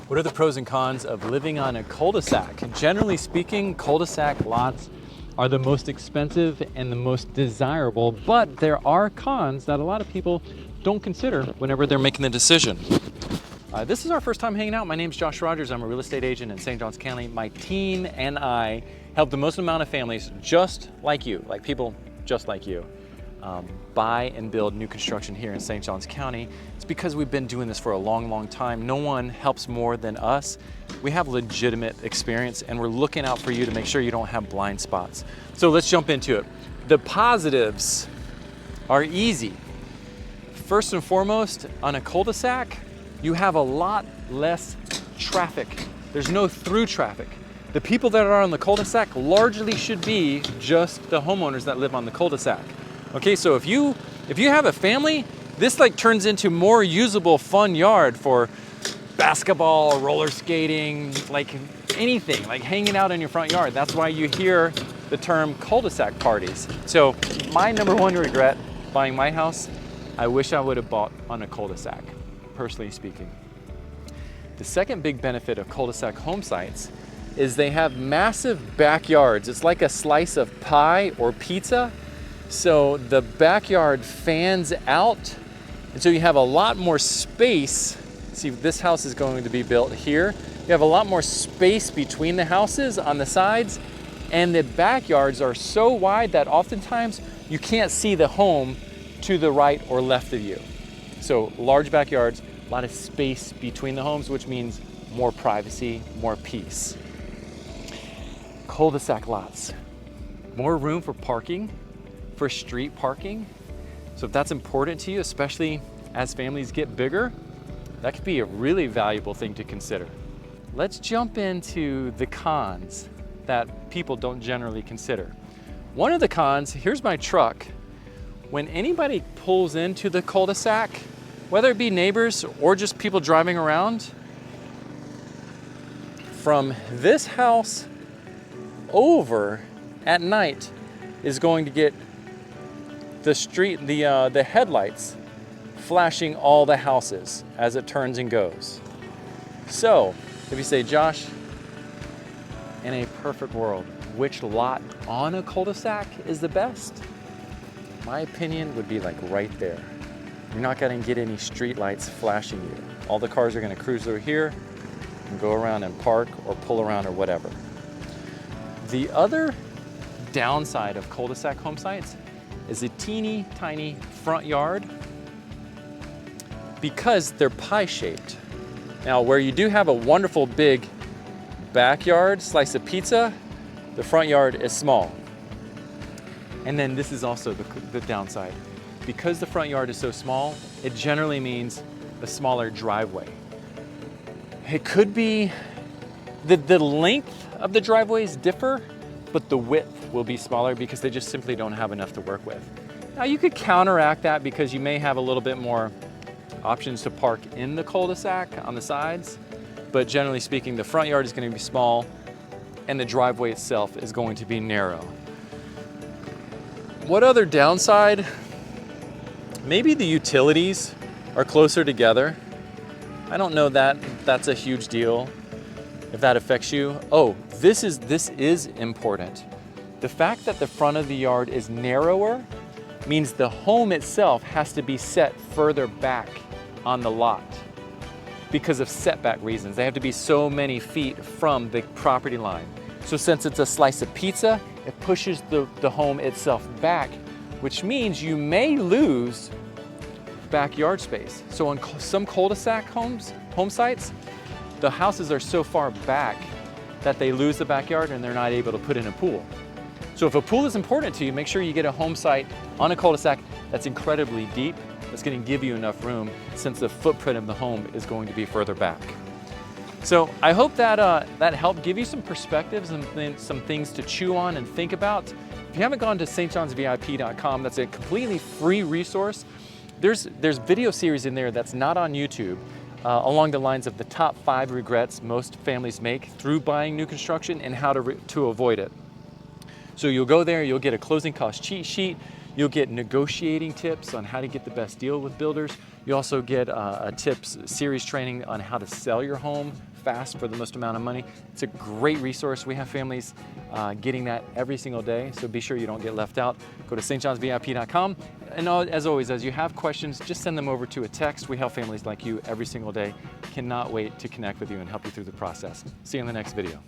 What are the pros and cons of living on a cul-de-sac? Generally speaking, cul-de-sac lots are the most expensive and the most desirable, but there are cons that a lot of people don't consider whenever they're making the decision. This is our first time hanging out. My name's Josh Rogers. I'm a real estate agent in St. Johns County. My team and I help the most amount of families just like you, like people just like you, buy and build new construction here in St. Johns County. It's because we've been doing this for a long, long time. No one helps more than us. We have legitimate experience and we're looking out for you to make sure you don't have blind spots. So let's jump into it. The positives are easy. First and foremost, on a cul-de-sac, you have a lot less traffic. There's no through traffic. The people that are on the cul-de-sac largely should be just the homeowners that live on the cul-de-sac. Okay, so if you have a family, this like turns into more usable fun yard for basketball, roller skating, like anything, like hanging out in your front yard. That's why you hear the term cul-de-sac parties. So my number one regret buying my house, I wish I would have bought on a cul-de-sac, personally speaking. The second big benefit of cul-de-sac home sites is they have massive backyards. It's like a slice of pie or pizza. So the backyard fans out, and so you have a lot more space. See, this house is going to be built here. You have a lot more space between the houses on the sides, and the backyards are so wide that oftentimes you can't see the home to the right or left of you. So large backyards, a lot of space between the homes, which means more privacy, more peace. Cul-de-sac lots, more room for parking, for street parking. So if that's important to you, especially as families get bigger, that could be a really valuable thing to consider. Let's jump into the cons that people don't generally consider. One of the cons, here's my truck. When anybody pulls into the cul-de-sac, whether it be neighbors or just people driving around, from this house over at night is going to get the headlights flashing all the houses as it turns and goes. So if you say, Josh, in a perfect world, which lot on a cul-de-sac is the best? My opinion would be like right there. You're not gonna get any street lights flashing you. All the cars are gonna cruise through here and go around and park or pull around or whatever. The other downside of cul-de-sac home sites is a teeny tiny front yard because they're pie-shaped. Now, where you do have a wonderful big backyard, slice of pizza, the front yard is small. And then this is also the downside. Because the front yard is so small, it generally means a smaller driveway. It could be the length of the driveways differ, but the width will be smaller because they just simply don't have enough to work with. Now you could counteract that because you may have a little bit more options to park in the cul-de-sac on the sides, but generally speaking, the front yard is going to be small and the driveway itself is going to be narrow. What other downside? Maybe the utilities are closer together. I don't know that that's a huge deal if that affects you. Oh, this is important. The fact that the front of the yard is narrower means the home itself has to be set further back on the lot because of setback reasons. They have to be so many feet from the property line. So since it's a slice of pizza, it pushes the home itself back, which means you may lose backyard space. So on some cul-de-sac home sites, the houses are so far back that they lose the backyard and they're not able to put in a pool. So if a pool is important to you, make sure you get a home site on a cul-de-sac that's incredibly deep, that's going to give you enough room since the footprint of the home is going to be further back. So I hope that that helped give you some perspectives and some things to chew on and think about. If you haven't gone to stjohnsvip.com, that's a completely free resource. There's video series in there that's not on YouTube along the lines of the top 5 regrets most families make through buying new construction and how to avoid it. So you'll go there, you'll get a closing cost cheat sheet, You'll get negotiating tips on how to get the best deal with builders. You also get a tips series training on how to sell your home fast for the most amount of money. It's a great resource. We have families getting that every single day, so be sure you don't get left out. Go to stjohnsvip.com. And as always, as you have questions, just send them over to a text. We help families like you every single day. Cannot wait to connect with you and help you through the process. See you in the next video.